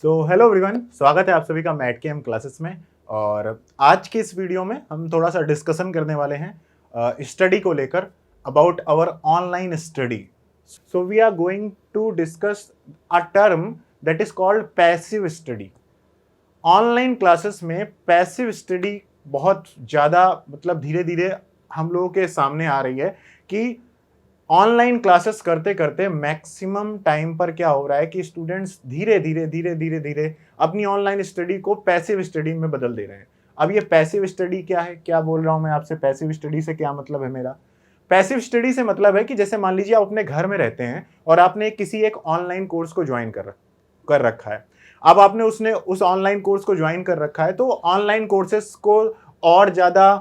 Hello everyone, स्वागत है आप सभी का मैट के एम क्लासेस में। और आज के इस वीडियो में हम थोड़ा सा डिस्कशन करने वाले हैं स्टडी को लेकर, about our online study. So we are going to discuss a term that is called passive study. Online classes में पैसिव स्टडी बहुत ज़्यादा धीरे धीरे हम लोगों के सामने आ रही है कि ऑनलाइन क्लासेस करते करते मैक्सिमम टाइम पर क्या हो रहा है कि स्टूडेंट्स धीरे धीरे अपनी ऑनलाइन स्टडी को पैसिव स्टडी में बदल दे रहे हैं। अब ये पैसिव स्टडी क्या है, क्या बोल रहा हूं मैं आपसे, पैसिव स्टडी से क्या मतलब है मेरा? पैसिव स्टडी से मतलब है कि जैसे मान लीजिए आप अपने घर में रहते हैं और आपने किसी एक ऑनलाइन कोर्स को ज्वाइन कर रखा है। अब आपने उसने उस ऑनलाइन कोर्स को ज्वाइन कर रखा है, तो ऑनलाइन कोर्सेस को और ज़्यादा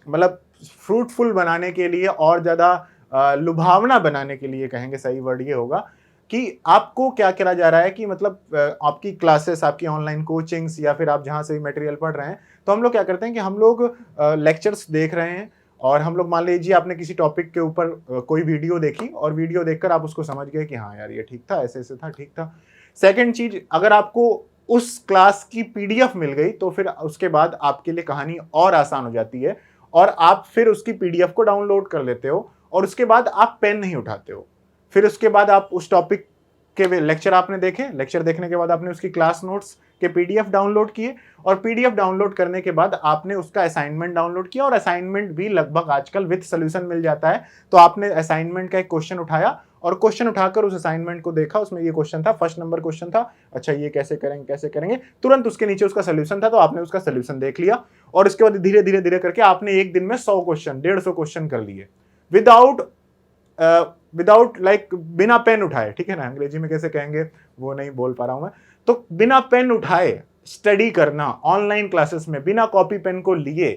फ्रूटफुल बनाने के लिए, और ज़्यादा लुभावना बनाने के लिए, कहेंगे सही वर्ड ये होगा कि आपको क्या करा जा रहा है कि आपकी क्लासेस, आपकी ऑनलाइन कोचिंग्स, या फिर आप जहाँ से भी मटेरियल पढ़ रहे हैं, तो हम लोग क्या करते हैं कि हम लोग लेक्चर्स देख रहे हैं और हम लोग मान लीजिए आपने किसी टॉपिक के ऊपर कोई वीडियो देखी और वीडियो देखकर आप उसको समझ गए कि हाँ यार ये ठीक था, ऐसे ऐसे था, ठीक था। सेकेंड चीज, अगर आपको उस क्लास की पीडीएफ मिल गई तो फिर उसके बाद आपके लिए कहानी और आसान हो जाती है और आप फिर उसकी पीडीएफ को डाउनलोड कर लेते हो और उसके बाद आप पेन नहीं उठाते हो। फिर उसके बाद आप उस टॉपिक के लेक्चर आपने देखे, लेक्चर देखने के बाद आपने उसकी क्लास नोट्स के पीडीएफ डाउनलोड किए और पीडीएफ डाउनलोड करने के बाद आपने उसका असाइनमेंट डाउनलोड किया और असाइनमेंट भी लगभग आजकल विद सॉल्यूशन मिल जाता है। तो आपने असाइनमेंट का एक क्वेश्चन उठाया और क्वेश्चन उठाकर उस असाइनमेंट को देखा, उसमें ये क्वेश्चन था, फर्स्ट नंबर क्वेश्चन था, अच्छा ये कैसे करेंगे, तुरंत उसके नीचे उसका सोल्यूशन था, तो आपने उसका सोल्यूशन देख लिया और उसके बाद धीरे धीरे धीरे करके आपने एक दिन में 100 क्वेश्चन, 150 क्वेश्चन कर लिए विदाउट बिना पेन उठाए। ठीक है ना, अंग्रेजी में कैसे कहेंगे वो नहीं बोल पा रहा हूं मैं। तो बिना पेन उठाए स्टडी करना ऑनलाइन क्लासेस में, बिना कॉपी पेन को लिए,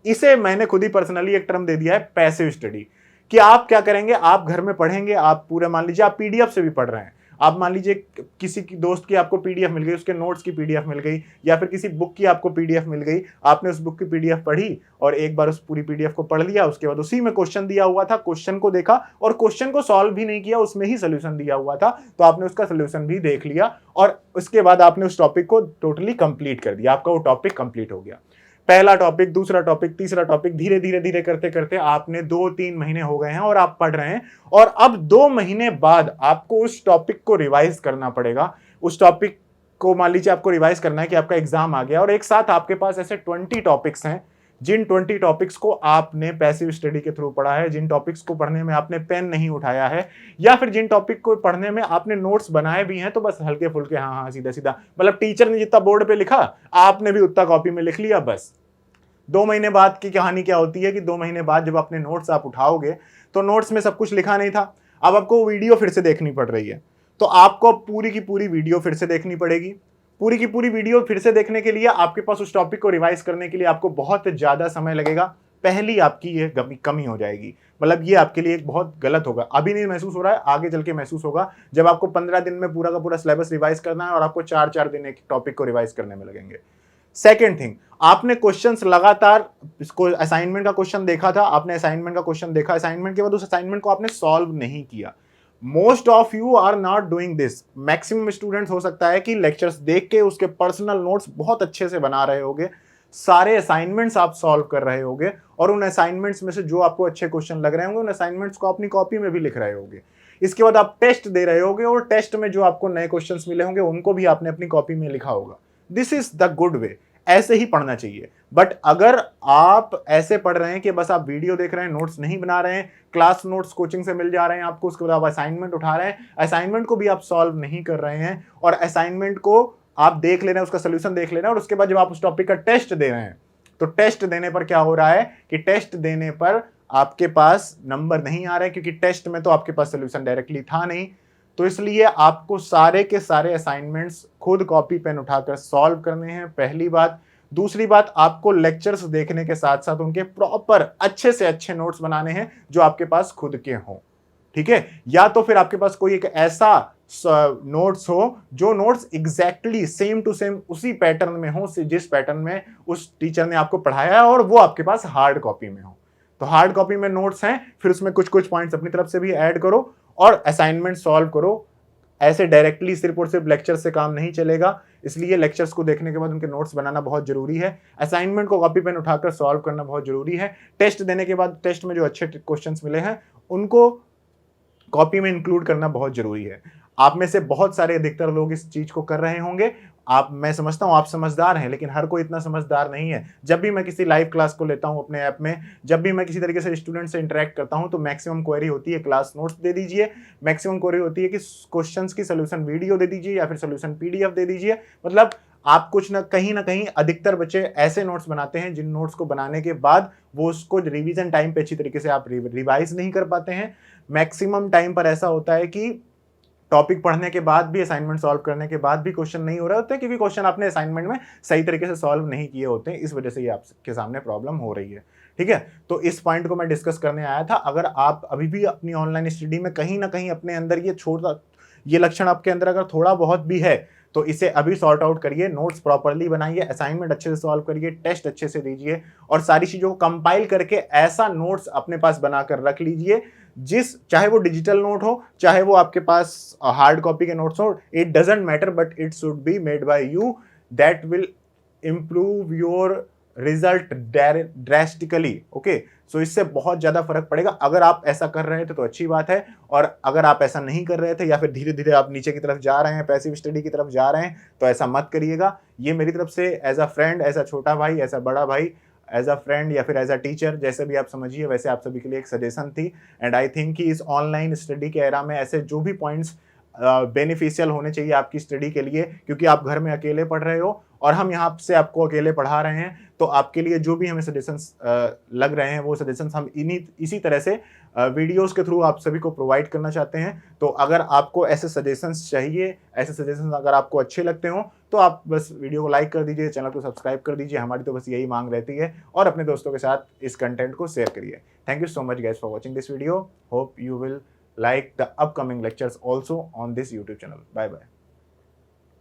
इसे मैंने खुद ही पर्सनली एक टर्म दे दिया है, पैसिव स्टडी। कि आप क्या करेंगे, आप घर में पढ़ेंगे, आप पूरे मान लीजिए आप पीडीएफ से भी पढ़ रहे हैं, आप मान लीजिए किसी की दोस्त की आपको पीडीएफ मिल गई, उसके नोट्स की पीडीएफ मिल गई, या फिर किसी बुक की आपको पीडीएफ मिल गई, आपने उस बुक की पीडीएफ पढ़ी और एक बार उस पूरी पीडीएफ को पढ़ लिया, उसके बाद उसी में क्वेश्चन दिया हुआ था, क्वेश्चन को देखा और क्वेश्चन को सॉल्व भी नहीं किया, उसमें ही सोल्यूशन दिया हुआ था, तो आपने उसका सोल्यूशन भी देख लिया और उसके बाद आपने उस टॉपिक को टोटली कंप्लीट कर दिया, आपका वो टॉपिक कंप्लीट हो गया। पहला टॉपिक, दूसरा टॉपिक, तीसरा टॉपिक, धीरे धीरे धीरे करते करते आपने 2-3 महीने हो गए हैं और आप पढ़ रहे हैं और अब 2 महीने बाद आपको उस टॉपिक को रिवाइज करना पड़ेगा। उस टॉपिक को मान लीजिए आपको रिवाइज करना है कि आपका एग्जाम आ गया और एक साथ आपके पास ऐसे 20 टॉपिक्स हैं, जिन 20 टॉपिक्स को आपने पैसिव स्टडी के थ्रू पढ़ा है, जिन टॉपिक्स को पढ़ने में आपने पेन नहीं उठाया है, या फिर जिन टॉपिक को पढ़ने में आपने नोट्स बनाए भी हैं तो बस हल्के फुल्के, हाँ सीधा सीधा, टीचर ने जितना बोर्ड पे लिखा आपने भी उतना कॉपी में लिख लिया बस। 2 महीने बाद की कहानी क्या होती है कि 2 महीने बाद जब अपने नोट्स आप उठाओगे तो नोट्स में सब कुछ लिखा नहीं था, अब आपको वीडियो फिर से देखनी पड़ रही है, तो आपको पूरी की पूरी वीडियो फिर से देखनी पड़ेगी। पूरी की पूरी वीडियो फिर से देखने के लिए आपके पास उस टॉपिक को रिवाइज करने के लिए आपको बहुत ज्यादा समय लगेगा। पहली आपकी ये कमी हो जाएगी, ये आपके लिए एक बहुत गलत होगा। अभी नहीं महसूस हो रहा है, आगे चल के महसूस होगा जब आपको 15 दिन में पूरा का पूरा सिलेबस रिवाइज करना है और आपको 4-4 दिन एक टॉपिक को रिवाइज करने में लगेंगे। सेकेंड थिंग, आपने क्वेश्चंस लगातार, इसको असाइनमेंट का क्वेश्चन देखा था, आपने असाइनमेंट का क्वेश्चन देखा, असाइनमेंट के बाद उस असाइनमेंट को आपने सॉल्व नहीं किया। Most of you are not doing this. Maximum students हो सकता है कि लेक्चर्स देख के उसके पर्सनल नोट्स बहुत अच्छे से बना रहे होगे, सारे असाइनमेंट्स आप सॉल्व कर रहे होगे और उन असाइनमेंट्स में से जो आपको अच्छे क्वेश्चन लग रहे होंगे उन असाइनमेंट्स को अपनी कॉपी में भी लिख रहे होगे। इसके बाद आप टेस्ट दे रहे होगे और टेस्ट में जो आपको नए क्वेश्चंस मिले होंगे उनको भी आपने अपनी कॉपी में लिखा होगा। This is the good way, ऐसे ही पढ़ना चाहिए। बट अगर आप ऐसे पढ़ रहे हैं कि बस आप वीडियो देख रहे हैं, नोट्स नहीं बना रहे हैं, क्लास नोट्स कोचिंग से मिल जा रहे हैं आपको, उसके बाद आप असाइनमेंट उठा रहे हैं, असाइनमेंट को भी आप सॉल्व नहीं कर रहे हैं और असाइनमेंट को आप देख ले रहे हैं, उसका सोल्यूशन देख ले रहे हैं और उसके बाद जब आप उस टॉपिक का टेस्ट दे रहे हैं तो टेस्ट देने पर क्या हो रहा है कि टेस्ट देने पर आपके पास नंबर नहीं आ रहे, क्योंकि टेस्ट में तो आपके पास सोल्यूशन डायरेक्टली था नहीं। तो इसलिए आपको सारे के सारे असाइनमेंट्स खुद कॉपी पेन उठाकर सॉल्व करने हैं, पहली बात। दूसरी बात, आपको लेक्चर्स देखने के साथ साथ उनके प्रॉपर अच्छे से अच्छे नोट्स बनाने हैं जो आपके पास खुद के हों। ठीक है, या तो फिर आपके पास कोई एक ऐसा नोट्स हो जो notes exactly same to same उसी पैटर्न में हो जिस पैटर्न में उस टीचर ने आपको पढ़ाया है और वो आपके पास हार्ड कॉपी में हो। तो हार्ड कॉपी में नोट्स हैं, फिर उसमें कुछ कुछ पॉइंट्स अपनी तरफ से भी ऐड करो और असाइनमेंट सॉल्व करो। ऐसे डायरेक्टली सिर्फ और सिर्फ लेक्चर से काम नहीं चलेगा, इसलिए लेक्चर्स को देखने के बाद उनके नोट्स बनाना बहुत जरूरी है। असाइनमेंट को कॉपी पेन उठाकर सॉल्व करना बहुत जरूरी है। टेस्ट देने के बाद टेस्ट में जो अच्छे क्वेश्चंस मिले हैं उनको कॉपी में इंक्लूड करना बहुत जरूरी है। आप में से बहुत सारे अधिकतर लोग इस चीज को कर रहे होंगे। मैं समझता हूं आप समझदार हैं, लेकिन हर कोई इतना समझदार नहीं है। जब भी मैं किसी लाइव क्लास को लेता हूं अपने ऐप में, जब भी मैं किसी तरीके से स्टूडेंट से इंटरेक्ट करता हूं, तो मैक्सिमम क्वेरी होती है क्लास नोट्स दे दीजिए, मैक्सिमम क्वेरी होती है कि क्वेश्चंस की सोल्यूशन वीडियो दे दीजिए या फिर सोल्यूशन पीडीएफ दे दीजिए। मतलब आप कुछ ना कहीं अधिकतर बच्चे ऐसे नोट्स बनाते हैं जिन नोट्स को बनाने के बाद वो उसको रिवीजन टाइम पे अच्छी तरीके से आप रिवाइज नहीं कर पाते हैं। मैक्सिमम टाइम पर ऐसा होता है कि टॉपिक पढ़ने के बाद भी, असाइनमेंट सॉल्व करने के बाद भी क्वेश्चन नहीं हो रहे होते, क्योंकि क्वेश्चन आपने असाइनमेंट में सही तरीके से सॉल्व नहीं किए होते हैं। इस वजह से ये आपके सामने प्रॉब्लम हो रही है। ठीक है, तो इस पॉइंट को मैं डिस्कस करने आया था। अगर आप अभी भी अपनी ऑनलाइन स्टडी में कहीं ना कहीं अपने अंदर ये लक्षण आपके अंदर अगर थोड़ा बहुत भी है, तो इसे अभी सॉर्ट आउट करिए, नोट्स प्रॉपर्ली बनाइए, असाइनमेंट अच्छे से सॉल्व करिए, टेस्ट अच्छे से दीजिए और सारी चीजों को कंपाइल करके ऐसा नोट्स अपने पास बनाकर रख लीजिए चाहे वो डिजिटल नोट हो, चाहे वो आपके पास हार्ड कॉपी के नोट्स हो, it doesn't matter, but it should be made by you. That will improve your result drastically. Okay, so इससे बहुत ज्यादा फर्क पड़ेगा। अगर आप ऐसा कर रहे थे तो अच्छी बात है, और अगर आप ऐसा नहीं कर रहे थे या फिर धीरे धीरे आप नीचे की तरफ जा रहे हैं, पैसिव स्टडी की तरफ जा रहे हैं, तो ऐसा मत करिएगा। ये मेरी तरफ से as a friend, as a छोटा भाई, एज अ बड़ा भाई, एज अ फ्रेंड या फिर एज अ टीचर, जैसे भी आप समझिए, वैसे आप सभी के लिए एक सजेशन थी। एंड आई थिंक कि इस ऑनलाइन स्टडी के एरा में ऐसे जो भी पॉइंट्स बेनिफिशियल होने चाहिए आपकी स्टडी के लिए, क्योंकि आप घर में अकेले पढ़ रहे हो और हम यहाँ से आपको अकेले पढ़ा रहे हैं, तो आपके लिए जो भी हमें सजेशंस लग रहे हैं वो सजेशंस हम इसी तरह से वीडियोस के थ्रू आप सभी को प्रोवाइड करना चाहते हैं। तो अगर आपको ऐसे सजेशंस चाहिए, ऐसे सजेशंस अगर आपको अच्छे लगते हो, तो आप बस वीडियो को लाइक कर दीजिए, चैनल को सब्सक्राइब कर दीजिए। हमारी तो बस यही मांग रहती है, और अपने दोस्तों के साथ इस कंटेंट को शेयर करिए। Thank you so much guys for watching this video. Hope you will like the upcoming lectures also on this YouTube channel. Bye bye.